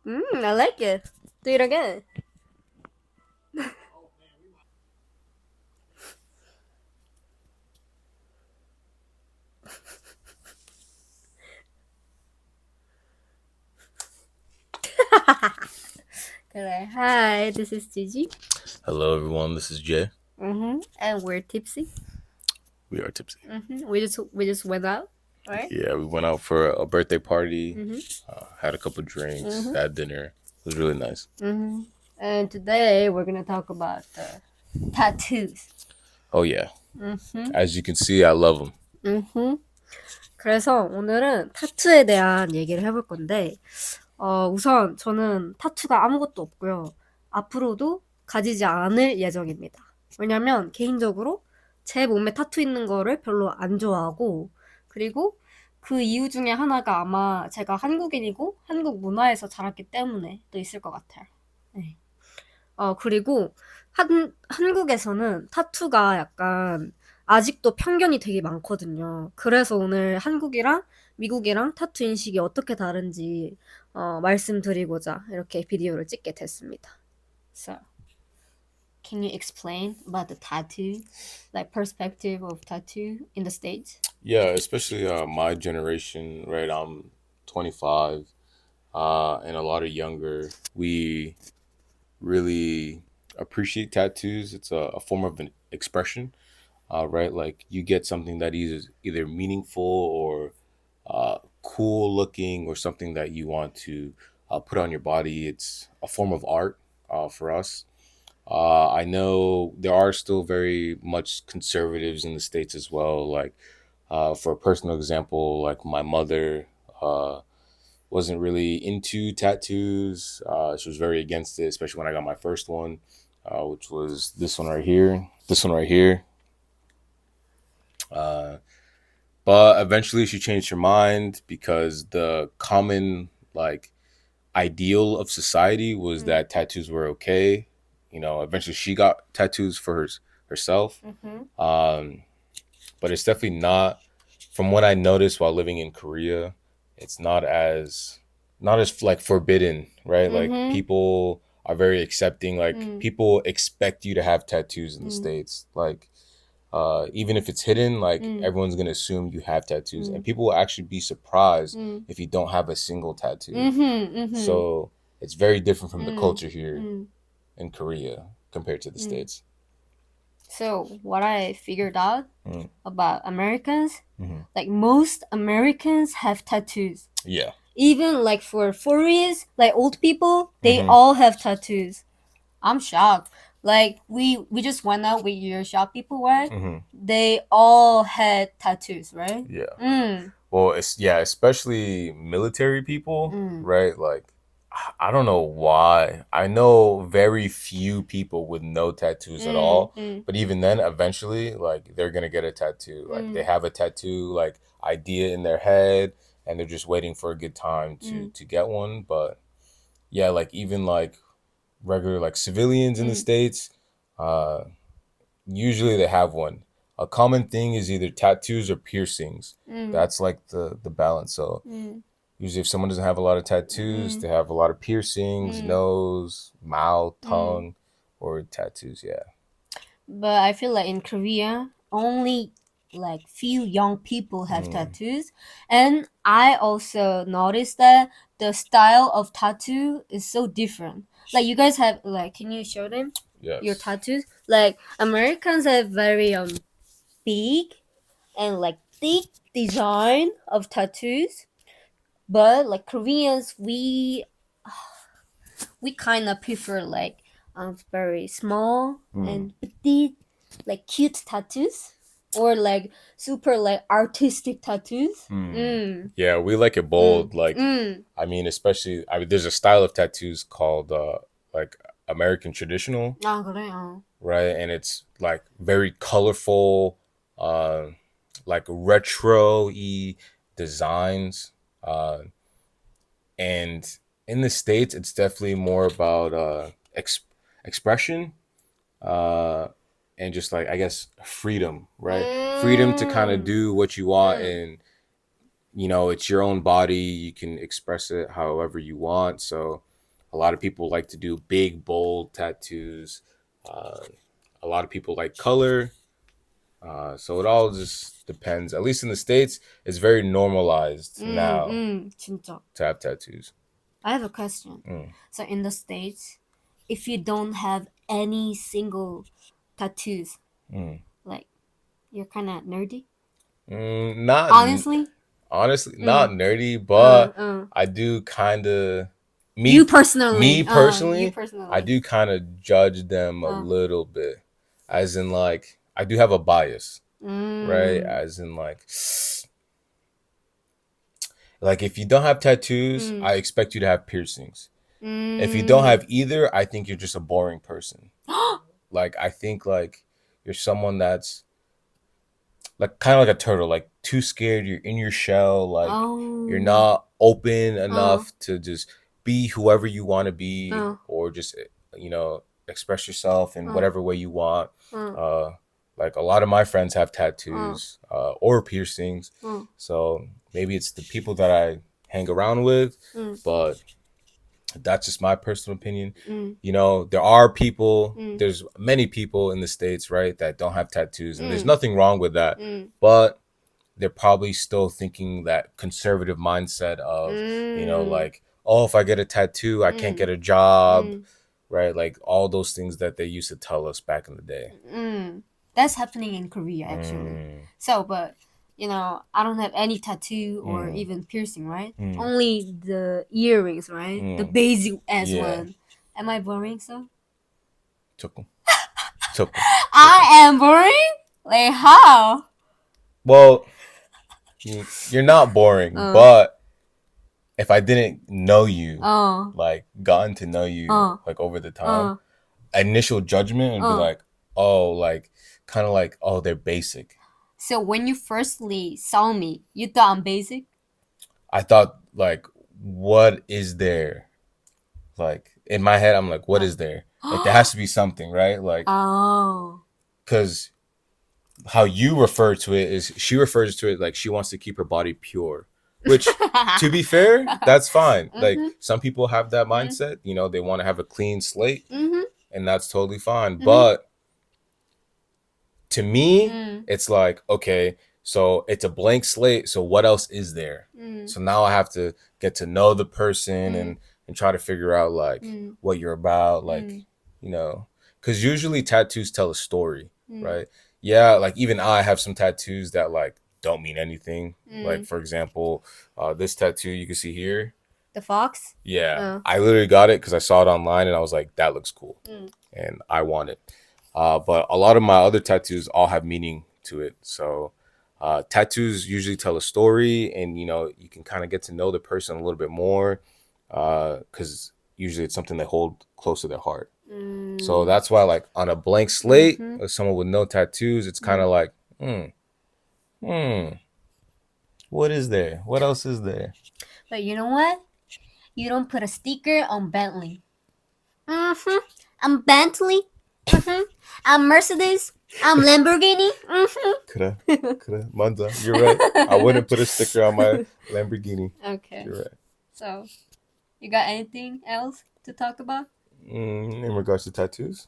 I like it. Do it again. 그래. Hi, this is Gigi. Hello, everyone. This is Jay. And we're tipsy. We are tipsy. We just went out, right? Yeah, we went out for a birthday party, Mm-hmm. had a couple drinks, had dinner. It was really nice. And today we're gonna talk about the tattoos. Oh, yeah. Mm-hmm. As you can see, I love them. Mm-hmm. 그래서 오늘은 타투에 대한 얘기를 해볼 건데, 우선 저는 타투가 아무것도 없고요. 앞으로도 가지지 않을 예정입니다. 왜냐면 개인적으로 제 몸에 타투 있는 거를 별로 안 좋아하고, 그리고 그 이유 중에 하나가 아마 제가 한국인이고 한국 문화에서 자랐기 때문에 또 있을 것 같아요. 네. 그리고 한국에서는 타투가 약간 아직도 편견이 되게 많거든요. 그래서 오늘 한국이랑 미국이랑 타투 인식이 어떻게 다른지 말씀드리고자 이렇게 비디오를 찍게 됐습니다. So, can you explain about the tattoo, like perspective of tattoo in the States? Yeah, especially my generation, right? I'm 25, and a lot of younger. We really appreciate tattoos. It's a form of an expression, right? Like you get something that is either meaningful or cool looking or something that you want to put on your body. It's a form of art for us. I know there are still very much conservatives in the States as well. Like, for a personal example, like my mother wasn't really into tattoos. She was very against it, especially when I got my first one, which was this one right here. This one right here. Uh, but eventually she changed her mind because the common like ideal of society was that tattoos were okay. You know, eventually she got tattoos for herself. Um, but it's definitely not, from what I noticed while living in Korea, it's not as like forbidden, right? Like people are very accepting. Like people expect you to have tattoos in the States. Like even if it's hidden, like everyone's gonna assume you have tattoos, and people will actually be surprised if you don't have a single tattoo. So it's very different from the culture here in Korea compared to the States. So what I figured out Mm. about Americans, Mhm. like most Americans have tattoos. Yeah. Even like for 40s, like old people, they Mhm. all have tattoos. I'm shocked. Like we just went out with your shop people, right? Mhm. They all had tattoos, right? Yeah. Well, especially military people, right? Like, I don't know why. I know very few people with no tattoos at all. But even then, eventually, like, they're gonna get a tattoo. Like, they have a tattoo, like, idea in their head, and they're just waiting for a good time to get one. But yeah, like, even like regular like civilians in the States, uh, usually they have one. A common thing is either tattoos or piercings. That's like the balance. So usually, if someone doesn't have a lot of tattoos, they have a lot of piercings, nose, mouth, tongue, or tattoos. Yeah. But I feel like in Korea, only like few young people have tattoos, and I also noticed that the style of tattoo is so different. Like you guys have like, can you show them your Yes. tattoos? Like Americans have very big and like thick design of tattoos, but like Koreans, we kind of prefer like very small and petite, like cute tattoos, or like super like artistic tattoos. Yeah, we like it bold. Like, I mean, especially, there's a style of tattoos called like American traditional, 아 그래요. right? And it's like very colorful, uh, like retro-y designs. And in the States, it's definitely more about expression, uh, and just like, I guess, freedom, right? Freedom to kind of do what you want, and it's your own body. You can express it however you want. So A lot of people like to do big, bold tattoos. Uh, a lot of people like color. So it all just depends. At least in the States, it's very normalized now 진짜. to have tattoos. I have a question. Mm. So in the States, if you don't have any single tattoos, Mm. like you're kind of nerdy. Not Honestly, not nerdy, but uh. I do kind of You personally, me you personally, personally. I do kind of judge them a little bit, as in like I do have a bias, right? As in like if you don't have tattoos, I expect you to have piercings. If you don't have either, I think you're just a boring person. Like I think like you're someone that's like kind of like a turtle, like too scared. You're in your shell, like you're not open enough to just be whoever you want to be, or just express yourself in whatever way you want. Like a lot of my friends have tattoos or piercings, so maybe it's the people that I hang around with, but that's just my personal opinion. You know, there are people, there's many people in the States, right, that don't have tattoos, and there's nothing wrong with that, but they're probably still thinking that conservative mindset of, like, oh, if I get a tattoo, I can't get a job, right? Like all those things that they used to tell us back in the day. That's happening in Korea, actually. So, but I don't have any tattoo or even piercing, right? Only the earrings, right? The basic ass one. Am I boring? So 조금. I am boring. Like how? Well, you're not boring, but if I didn't know you, like gotten to know you, like over the time, initial judgment would be like, oh, like kind of like, oh, they're basic. So when you firstly saw me, you thought I'm basic? I thought like, what is there? Like in my head, I'm like, what is there? Like there has to be something, right? Like, because how you refer to it is she refers to it like she wants to keep her body pure. Which, to be fair, that's fine. Like some people have that mindset, they want to have a clean slate, and that's totally fine. But to me, it's like, okay, so it's a blank slate. So what else is there? So now I have to get to know the person and try to figure out like what you're about, like, because usually tattoos tell a story, right? Yeah, like even I have some tattoos that like don't mean anything. Like for example, this tattoo you can see here. The fox? Yeah, I literally got it because I saw it online and I was like, that looks cool, and I want it. But a lot of my other tattoos all have meaning to it. So tattoos usually tell a story, and you can kind of get to know the person a little bit more, because usually it's something they hold close to their heart. So that's why, like on a blank slate, with someone with no tattoos, it's kind of like, what is there? What else is there? But you know what? You don't put a sticker on Bentley. I'm Bentley. I'm Mercedes. I'm Lamborghini. 그래, 맞아. You're right. I wouldn't put a sticker on my Lamborghini. Okay. You're right. So, you got anything else to talk about? In regards to tattoos?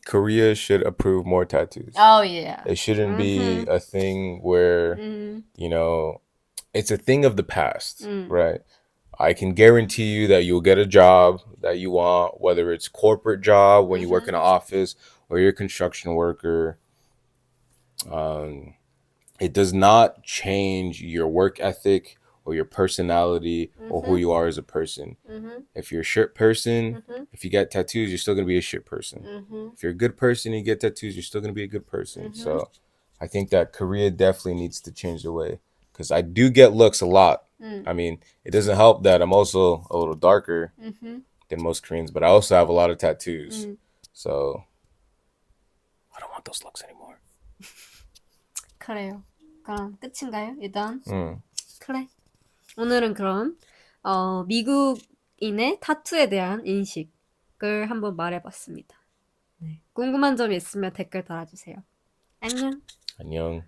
Korea should approve more tattoos. Oh, yeah. It shouldn't be a thing where, it's a thing of the past, right? I can guarantee you that you'll get a job that you want, whether it's corporate job when you work in an office or you're a construction worker. It does not change your work ethic or your personality or who you are as a person. If you're a shit person, if you get tattoos, you're still going to be a shit person. If you're a good person and you get tattoos, you're still going to be a good person. So I think that Korea definitely needs to change the way, because I do get looks a lot. I mean, it doesn't help that I'm also a little darker than most Koreans, but I also have a lot of tattoos. So I don't want those looks anymore. 그래요. 그럼 끝인가요? 일단. 그래. 오늘은 그럼 미국인의 타투에 대한 인식을 한번 말해봤습니다. 네. 궁금한 점이 있으면 댓글 달아주세요. 안녕. 안녕.